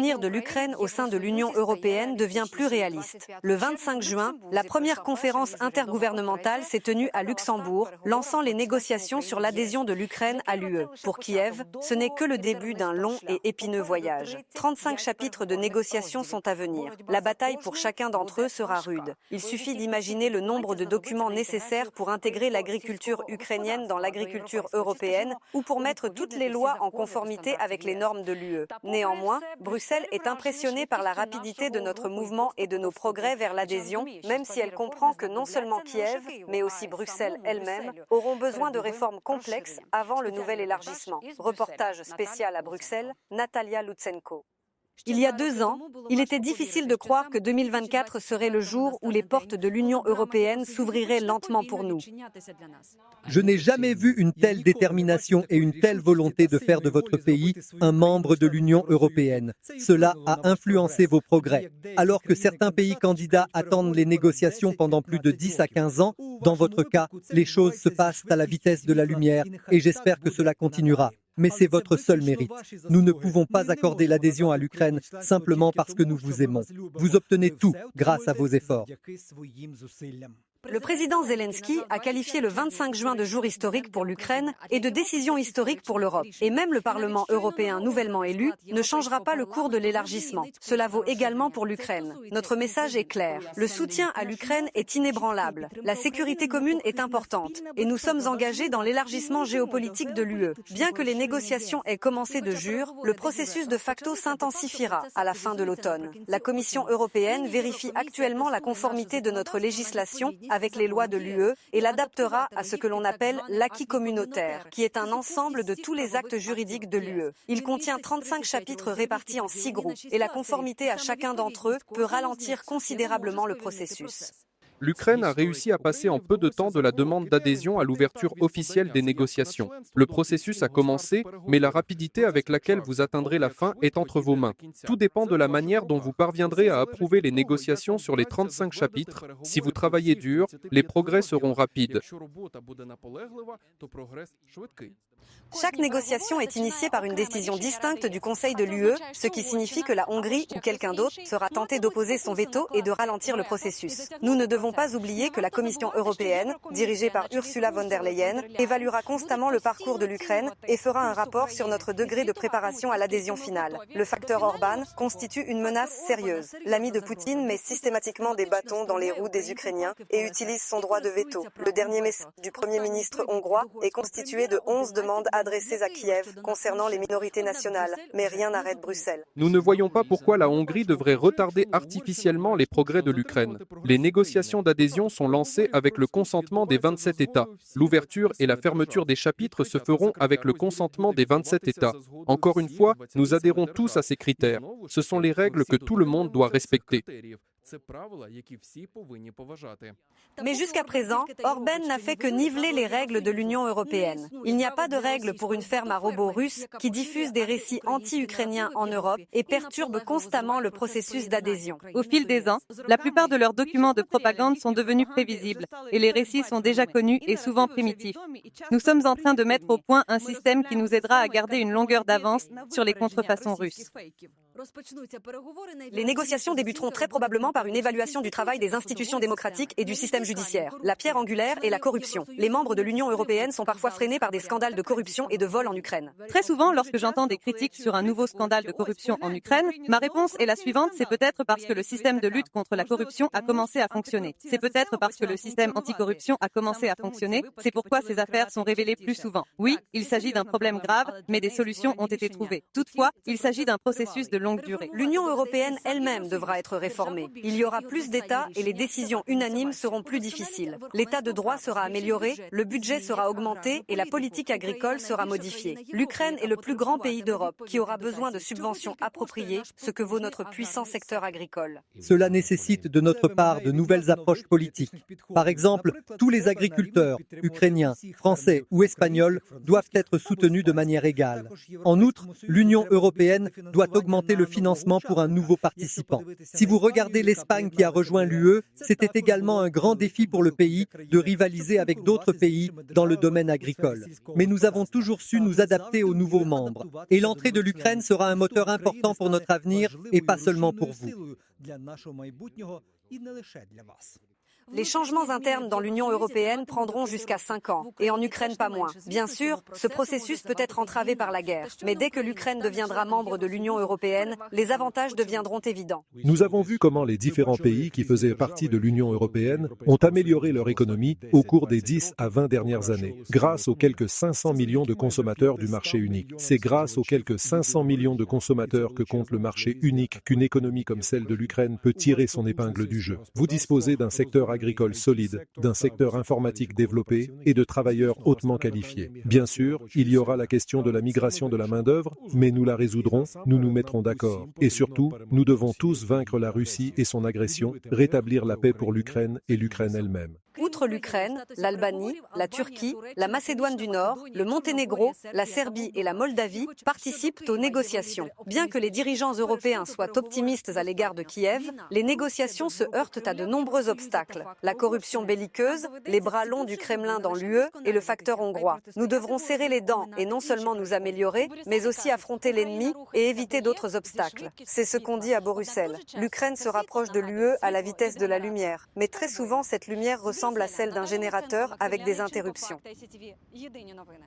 l'avenir de l'Ukraine au sein de l'Union européenne devient plus réaliste. Le 25 juin, la première conférence intergouvernementale s'est tenue à Luxembourg, lançant les négociations sur l'adhésion de l'Ukraine à l'UE. Pour Kiev, ce n'est que le début d'un long et épineux voyage. 35 chapitres de négociations sont à venir. La bataille pour chacun d'entre eux sera rude. Il suffit d'imaginer le nombre de documents nécessaires pour intégrer l'agriculture ukrainienne dans l'agriculture européenne ou pour mettre toutes les lois en conformité avec les normes de l'UE. Néanmoins, Bruxelles est impressionnée par la rapidité de notre mouvement et de nos progrès vers l'adhésion, même si elle comprend que non seulement Kiev, mais aussi Bruxelles elle-même, auront besoin de réformes complexes avant le nouvel élargissement. Reportage spécial à Bruxelles, Natalia Lutsenko. Il y a 2 ans, il était difficile de croire que 2024 serait le jour où les portes de l'Union européenne s'ouvriraient lentement pour nous. Je n'ai jamais vu une telle détermination et une telle volonté de faire de votre pays un membre de l'Union européenne. Cela a influencé vos progrès. Alors que certains pays candidats attendent les négociations pendant plus de 10 à 15 ans, dans votre cas, les choses se passent à la vitesse de la lumière et j'espère que cela continuera. Mais c'est votre seul mérite. Nous ne pouvons pas accorder l'adhésion à l'Ukraine simplement parce que nous vous aimons. Vous obtenez tout grâce à vos efforts. Le président Zelensky a qualifié le 25 juin de jour historique pour l'Ukraine et de décision historique pour l'Europe. Et même le Parlement européen nouvellement élu ne changera pas le cours de l'élargissement. Cela vaut également pour l'Ukraine. Notre message est clair. Le soutien à l'Ukraine est inébranlable. La sécurité commune est importante. Et nous sommes engagés dans l'élargissement géopolitique de l'UE. Bien que les négociations aient commencé de jure, le processus de facto s'intensifiera à la fin de l'automne. La Commission européenne vérifie actuellement la conformité de notre législation avec les lois de l'UE et l'adaptera à ce que l'on appelle l'acquis communautaire, qui est un ensemble de tous les actes juridiques de l'UE. Il contient 35 chapitres répartis en 6 groupes et la conformité à chacun d'entre eux peut ralentir considérablement le processus. L'Ukraine a réussi à passer en peu de temps de la demande d'adhésion à l'ouverture officielle des négociations. Le processus a commencé, mais la rapidité avec laquelle vous atteindrez la fin est entre vos mains. Tout dépend de la manière dont vous parviendrez à approuver les négociations sur les 35 chapitres. Si vous travaillez dur, les progrès seront rapides. Chaque négociation est initiée par une décision distincte du Conseil de l'UE, ce qui signifie que la Hongrie ou quelqu'un d'autre sera tenté d'opposer son veto et de ralentir le processus. Nous ne devons pas oublier que la Commission européenne, dirigée par Ursula von der Leyen, évaluera constamment le parcours de l'Ukraine et fera un rapport sur notre degré de préparation à l'adhésion finale. Le facteur Orban constitue une menace sérieuse. L'ami de Poutine met systématiquement des bâtons dans les roues des Ukrainiens et utilise son droit de veto. Le dernier message du Premier ministre hongrois est constitué de 11 demandes adressées à Kiev concernant les minorités nationales, mais rien n'arrête Bruxelles. Nous ne voyons pas pourquoi la Hongrie devrait retarder artificiellement les progrès de l'Ukraine. Les négociations d'adhésion sont lancées avec le consentement des 27 États. L'ouverture et la fermeture des chapitres se feront avec le consentement des 27 États. Encore une fois, nous adhérons tous à ces critères. Ce sont les règles que tout le monde doit respecter. Mais jusqu'à présent, Orban n'a fait que niveler les règles de l'Union européenne. Il n'y a pas de règles pour une ferme à robots russe qui diffuse des récits anti-ukrainiens en Europe et perturbe constamment le processus d'adhésion. Au fil des ans, la plupart de leurs documents de propagande sont devenus prévisibles et les récits sont déjà connus et souvent primitifs. Nous sommes en train de mettre au point un système qui nous aidera à garder une longueur d'avance sur les contrefaçons russes. Les négociations débuteront très probablement par une évaluation du travail des institutions démocratiques et du système judiciaire. La pierre angulaire est la corruption. Les membres de l'Union européenne sont parfois freinés par des scandales de corruption et de vol en Ukraine. Très souvent, lorsque j'entends des critiques sur un nouveau scandale de corruption en Ukraine, ma réponse est la suivante, c'est peut-être parce que le système de lutte contre la corruption a commencé à fonctionner. C'est peut-être parce que le système anticorruption a commencé à fonctionner, c'est pourquoi ces affaires sont révélées plus souvent. Oui, il s'agit d'un problème grave, mais des solutions ont été trouvées. Toutefois, il s'agit d'un processus de longue durée. L'Union européenne elle-même devra être réformée. Il y aura plus d'États et les décisions unanimes seront plus difficiles. L'état de droit sera amélioré, le budget sera augmenté et la politique agricole sera modifiée. L'Ukraine est le plus grand pays d'Europe qui aura besoin de subventions appropriées, ce que vaut notre puissant secteur agricole. Cela nécessite de notre part de nouvelles approches politiques. Par exemple, tous les agriculteurs, ukrainiens, français ou espagnols, doivent être soutenus de manière égale. En outre, l'Union européenne doit augmenter augmenter le financement pour un nouveau participant. Si vous regardez l'Espagne qui a rejoint l'UE, c'était également un grand défi pour le pays de rivaliser avec d'autres pays dans le domaine agricole. Mais nous avons toujours su nous adapter aux nouveaux membres. Et l'entrée de l'Ukraine sera un moteur important pour notre avenir et pas seulement pour vous. Les changements internes dans l'Union européenne prendront jusqu'à 5 ans, et en Ukraine pas moins. Bien sûr, ce processus peut être entravé par la guerre, mais dès que l'Ukraine deviendra membre de l'Union européenne, les avantages deviendront évidents. Nous avons vu comment les différents pays qui faisaient partie de l'Union européenne ont amélioré leur économie au cours des 10 à 20 dernières années, grâce aux quelques 500 millions de consommateurs du marché unique. C'est grâce aux quelques 500 millions de consommateurs que compte le marché unique qu'une économie comme celle de l'Ukraine peut tirer son épingle du jeu. Vous disposez d'un secteur agricole solide, d'un secteur informatique développé et de travailleurs hautement qualifiés. Bien sûr, il y aura la question de la migration de la main-d'œuvre, mais nous la résoudrons, nous nous mettrons d'accord. Et surtout, nous devons tous vaincre la Russie et son agression, rétablir la paix pour l'Ukraine et l'Ukraine elle-même. Outre l'Ukraine, l'Albanie, la Turquie, la Macédoine du Nord, le Monténégro, la Serbie et la Moldavie participent aux négociations. Bien que les dirigeants européens soient optimistes à l'égard de Kiev, les négociations se heurtent à de nombreux obstacles. La corruption belliqueuse, les bras longs du Kremlin dans l'UE et le facteur hongrois. Nous devrons serrer les dents et non seulement nous améliorer, mais aussi affronter l'ennemi et éviter d'autres obstacles. C'est ce qu'on dit à Bruxelles. L'Ukraine se rapproche de l'UE à la vitesse de la lumière, mais très souvent cette lumière ressemble à celle d'un générateur avec des interruptions. Єдині новини.